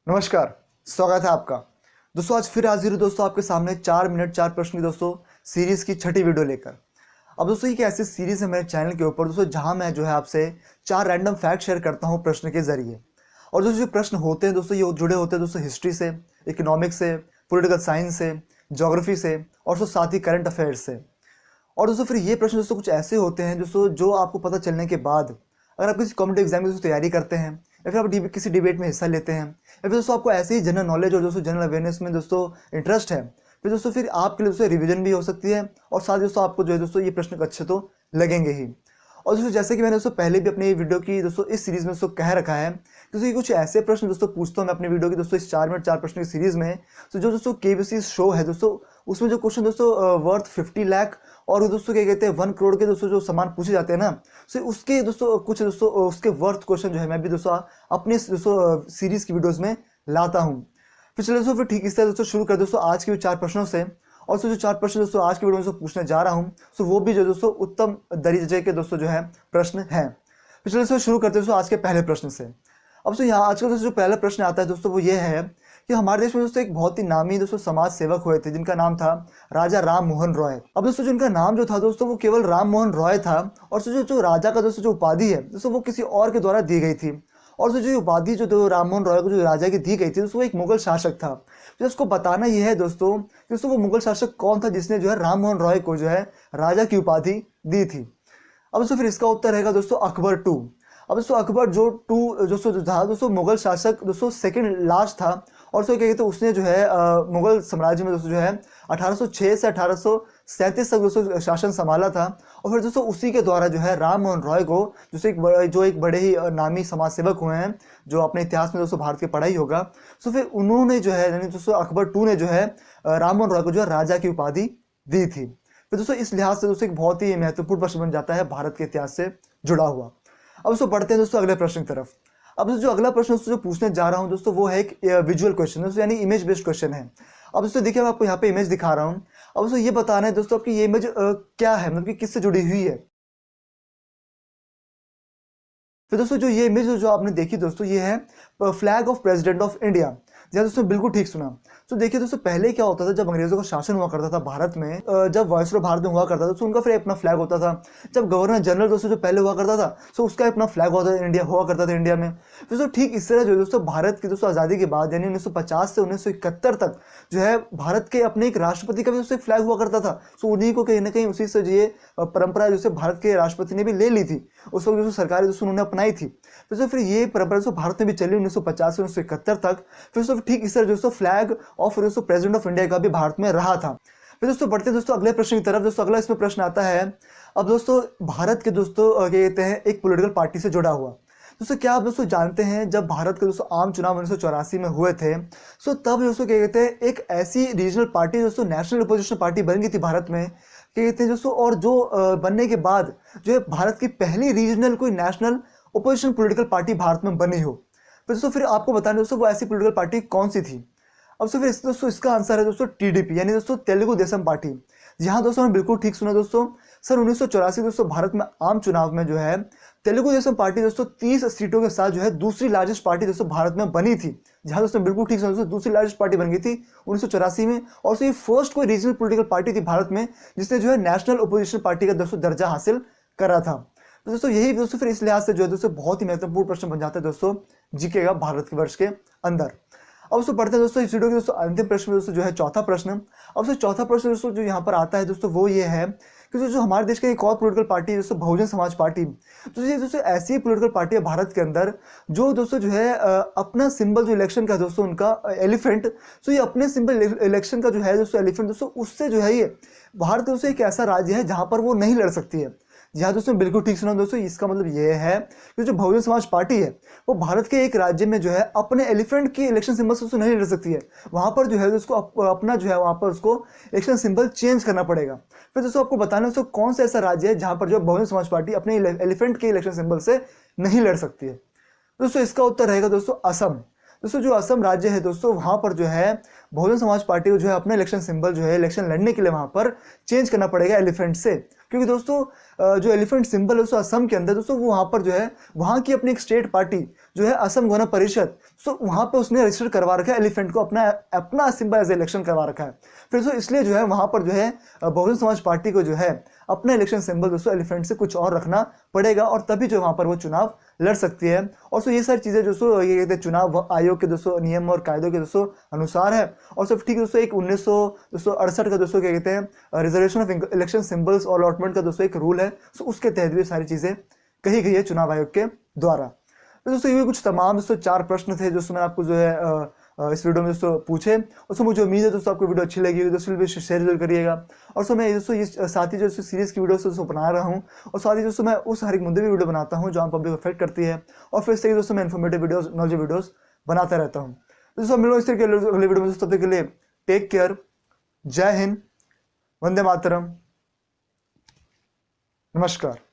नमस्कार, स्वागत है आपका। दोस्तों आज फिर हाजिर हूँ दोस्तों आपके सामने 4 मिनट 4 प्रश्न की दोस्तों सीरीज की छठी वीडियो लेकर। अब दोस्तों ये एक ऐसी सीरीज है मेरे चैनल के ऊपर दोस्तों जहाँ मैं जो है आपसे 4 रैंडम फैक्ट शेयर करता हूँ प्रश्न के जरिए। और दोस्तों जो प्रश्न होते हैं दोस्तों ये जुड़े होते हैं दोस्तों हिस्ट्री से, इकोनॉमिक्स से, पॉलिटिकल साइंस से, ज्योग्राफी से और दोस्तों साथ ही करंट अफेयर्स से। और दोस्तों फिर ये प्रश्न दोस्तों कुछ ऐसे होते हैं दोस्तों जो आपको पता चलने के बाद अगर आप किसी कॉम्पिटेटिव एग्जाम की तैयारी करते हैं या फिर आप किसी डिबेट में हिस्सा लेते हैं या फिर दोस्तों आपको ऐसे ही जनरल नॉलेज और दोस्तों जनरल अवेयरनेस में दोस्तों इंटरेस्ट है, फिर आपके लिए दोस्तों रिवीजन भी हो सकती है और साथ ही दोस्तों आपको जो है दोस्तों ये प्रश्न अच्छे तो लगेंगे ही। और दोस्तों जैसे कि मैंने दोस्तों पहले भी अपनी वीडियो की दोस्तों इस सीरीज में दोस्तों कह रखा है दोस्तों ये कुछ ऐसे प्रश्न दोस्तों पूछता हूँ मैं अपनी वीडियो की दोस्तों इस 4 मिनट 4 प्रश्न की सीरीज में। तो जो दोस्तों केबीसी शो है दोस्तों उसमें जो क्वेश्चन दोस्तों वर्थ 50 लाख और दोस्तों क्या कहते हैं 1 करोड़ के दोस्तों जो सामान पूछे जाते हैं ना, तो उसके दोस्तों कुछ दोस्तों उसके वर्थ क्वेश्चन जो है मैं भी दोस्तों अपने दोस्तों सीरीज की वीडियोस में लाता हूँ। फिर चलिए दोस्तों फिर ठीक इस तरह दोस्तों शुरू कर दोस्तों आज के 4 प्रश्नों से। और जो 4 प्रश्न दोस्तों आज की वीडियो में दोस्तों पूछने जा रहा हूँ तो वो भी जो दोस्तों उत्तम दर्जे के दोस्तों जो है प्रश्न हैं। फिर चलिए दोस्तों शुरू करते हैं दोस्तों आज के पहले प्रश्न से। अब दोस्तों यहाँ आज का दोस्तों जो पहला प्रश्न आता है दोस्तों वो ये है कि हमारे देश में दोस्तों एक बहुत ही नामी दोस्तों समाज सेवक हुए थे जिनका नाम था राजा राम मोहन रॉय। अब दोस्तों जिनका नाम जो था दोस्तों वो केवल राम मोहन रॉय था और जो राजा का दोस्तों जो उपाधि है दोस्तों वो किसी और के द्वारा दी गई थी। और जो उपाधि जो राम मोहन रॉय को जो राजा की दी गई थी दोस्तों वो एक मुगल शासक था। तो उसको बताना यह है दोस्तों कि दोस्तों वो मुगल शासक कौन था जिसने जो है राम मोहन रॉय को जो है राजा की उपाधि दी थी। अब दोस्तों फिर इसका उत्तर रहेगा दोस्तों अकबर टू। अब दोस्तों अकबर जो था दोस्तों मुगल शासक दोस्तों सेकंड लास्ट था और दोस्तों क्या कहते हैं उसने जो है मुगल साम्राज्य में दोस्तों जो है 1806 से 1837 तक दोस्तों शासन संभाला था। और फिर दोस्तों उसी के द्वारा जो है राम मोहन रॉय को जो एक बड़े ही नामी समाज सेवक हुए हैं जो अपने इतिहास में दोस्तों भारत के पढ़ा ही होगा, तो फिर उन्होंने जो है यानी दोस्तों अकबर टू ने जो है राम मोहन रॉय को जो है राजा की उपाधि दी थी। तो दोस्तों इस लिहाज से दोस्तों एक बहुत ही महत्वपूर्ण प्रश्न बन जाता है भारत के इतिहास से जुड़ा हुआ। अब दोस्तों बढ़ते हैं दोस्तों अगले प्रश्न की तरफ। अब जो अगला प्रश्न दोस्तों जो पूछने जा रहा हूं दोस्तों वो है एक विजुअल क्वेश्चन दोस्तों यानी इमेज बेस्ड क्वेश्चन है। अब दोस्तों देखिए मैं आपको यहाँ पे इमेज दिखा रहा हूँ। अब दोस्तों ये बताना है दोस्तों आपकी ये इमेज क्या है, मतलब कि किससे जुड़ी हुई है। फिर दोस्तों जो ये इमेज जो आपने देखी दोस्तों ये है flag of president of India. जी दोस्तों बिल्कुल ठीक सुना। तो देखिए दोस्तों पहले क्या होता था जब अंग्रेजों का शासन हुआ करता था भारत में, जब वायसरॉय भारत में हुआ करता था तो उनका फिर अपना फ्लैग होता था। जब गवर्नर जनरल दोस्तों जो पहले हुआ करता था तो उसका अपना फ्लैग हुआ करता था इंडिया में। दोस्तों ठीक इस तरह जो दोस्तों भारत की दोस्तों आज़ादी के बाद यानी 1950 से 1971 तक जो है भारत के अपने एक राष्ट्रपति का भी दोस्तों एक फ्लैग हुआ करता था। तो उन्हीं को कहीं ना कहीं उसी से ये परंपरा जो भारत के राष्ट्रपति ने भी ले ली थी, उस वक्त दोस्तों सरकार दोस्तों उन्होंने अपनाई थी। फिर ये परंपरा दोस्तों भारत में भी चली 1950 से 1971 तक। फिर ठीक इस तरह दोस्तों फ्लैग ऑफ दोस्तों प्रेसिडेंट ऑफ इंडिया का भी भारत में रहा था। फिर दोस्तों बढ़ते दोस्तों अगले प्रश्न की तरफ। दोस्तों अगला इसमें प्रश्न आता है अब दोस्तों भारत के दोस्तों क्या कहते हैं एक पॉलिटिकल पार्टी से जुड़ा हुआ। दोस्तों क्या आप दोस्तों जानते हैं जब भारत के दोस्तों आम चुनाव 1984 में हुए थे सो तब दोस्तों क्या कहते हैं एक ऐसी रीजनल पार्टी दोस्तों नेशनल अपोजिशन पार्टी बन गई थी भारत में, क्या कहते हैं दोस्तों, और जो बनने के बाद जो है भारत की पहली रीजनल कोई national opposition political party Bharat में बनी हो। फिर आपको बताना दोस्तों वो ऐसी पॉलिटिकल पार्टी कौन सी थी। अब फिर दोस्तों इसका आंसर है दोस्तों टीडीपी यानी दोस्तों तेलुगु देशम पार्टी। यहाँ दोस्तों ने बिल्कुल ठीक सुना दोस्तों। सन 1984 दोस्तों भारत में आम चुनाव में जो है तेलुगु देशम पार्टी दोस्तों 30 सीटों के साथ जो है दूसरी लार्जेस्ट पार्टी दोस्तों भारत में बनी थी। जहाँ दोस्तों बिल्कुल ठीक सुना दोस्तों दूसरी लार्जेस्ट पार्टी बन गई थी 1984 में। और ये फर्स्ट कोई रीजनल पॉलिटिकल पार्टी थी भारत में जिसने जो है नेशनल ओपोजिशन पार्टी का दोस्तों दर्जा हासिल करा था। तो दोस्तों यही दोस्तों फिर इस लिहाज से जो है दोस्तों बहुत ही महत्वपूर्ण प्रश्न बन जाता है दोस्तों जीके का भारत के वर्ष के अंदर। अब दोस्तों पढ़ते हैं दोस्तों इस वीडियो के दोस्तों अंतिम प्रश्न में दोस्तों जो है चौथा प्रश्न। अब दोस्तों चौथा प्रश्न दोस्तों जो यहाँ पर आता है दोस्तों वो ये है कि जो हमारे देश का एक और पॉलिटिकल पार्टी है दोस्तों बहुजन समाज पार्टी। तो ये दोस्तों ऐसी पॉलिटिकल पार्टी है भारत के अंदर जो दोस्तों जो है अपना सिंबल जो इलेक्शन का दोस्तों उनका एलिफेंट, तो ये अपने सिंबल इलेक्शन का जो है दोस्तों एलिफेंट दोस्तों उससे जो है ये भारत दोस्तों एक ऐसा राज्य है जहाँ पर वो नहीं लड़ सकती है। जी हाँ दोस्तों बिल्कुल ठीक सुना दोस्तों। इसका मतलब ये है कि जो बहुजन समाज पार्टी है वो भारत के एक राज्य में जो है अपने एलिफेंट की इलेक्शन सिंबल से नहीं लड़ सकती है। वहां पर जो है उसको अपना जो है वहां पर उसको इलेक्शन सिंबल चेंज करना पड़ेगा। फिर दोस्तों आपको बताना है दोस्तों कौन सा ऐसा राज्य है जहां पर जो बहुजन समाज पार्टी अपने एलिफेंट के इलेक्शन सिंबल से नहीं लड़ सकती है। दोस्तों इसका उत्तर रहेगा दोस्तों असम। दोस्तों जो असम राज्य है दोस्तों वहां पर जो है बहुजन समाज पार्टी को जो है अपना इलेक्शन सिंबल जो है इलेक्शन लड़ने के लिए वहां पर चेंज करना पड़ेगा एलिफेंट से, क्योंकि दोस्तों जो एलिफेंट सिंबल है दोस्तों असम के अंदर दोस्तों वो वहां पर जो है वहां की अपनी एक स्टेट पार्टी जो है असम गण परिषद, तो वहां पर उसने रजिस्टर करवा रखा है एलिफेंट को अपना अपना सिंबल एज इलेक्शन करवा रखा है। फिर दोस्तों इसलिए जो है वहां पर जो है बहुजन समाज पार्टी को जो है अपना इलेक्शन सिंबल दोस्तों एलिफेंट से कुछ और रखना पड़ेगा, और तभी जो वहां पर वो चुनाव लड़ सकती है। और सो ये सारी चीजें दोस्तों ये कहते हैं चुनाव आयोग के दोस्तों नियम और कायदों के दोस्तों अनुसार है। और सब ठीक है दोस्तों, एक 1968 का दोस्तों क्या कहते हैं रिजर्वेशन ऑफ इलेक्शन सिंबल्स और अलॉटमेंट का दोस्तों एक रूल है, सो उसके तहत भी सारी चीजें कही गई है चुनाव आयोग के द्वारा। तो दोस्तों ये कुछ तमाम दोस्तों 4 प्रश्न थे जो मैंने आपको जो है इस वीडियो में दोस्तों पूछे। और सो मुझे उम्मीद है दोस्तों आपको वीडियो अच्छी लगी, दोस्तों भी शेयर जरूर करिएगा। और सो मैं दोस्तों ये साथ ही जो सीरीज की वीडियो दोस्तों बना रहा हूँ, और साथ ही दोस्तों मैं उस हर एक मुद्दे भी वीडियो बनाता हूँ जो आम पब्लिक को अफेक्ट करती है, और फिर से दोस्तों मैं इन्फॉर्मेटिव वीडियोस नॉलेज वीडियोस बनाता रहता हूँ। दोस्तों मिलो इस तरह के अगले वीडियो में, तब तक के लिए टेक केयर, जय हिंद, वंदे मातरम, नमस्कार।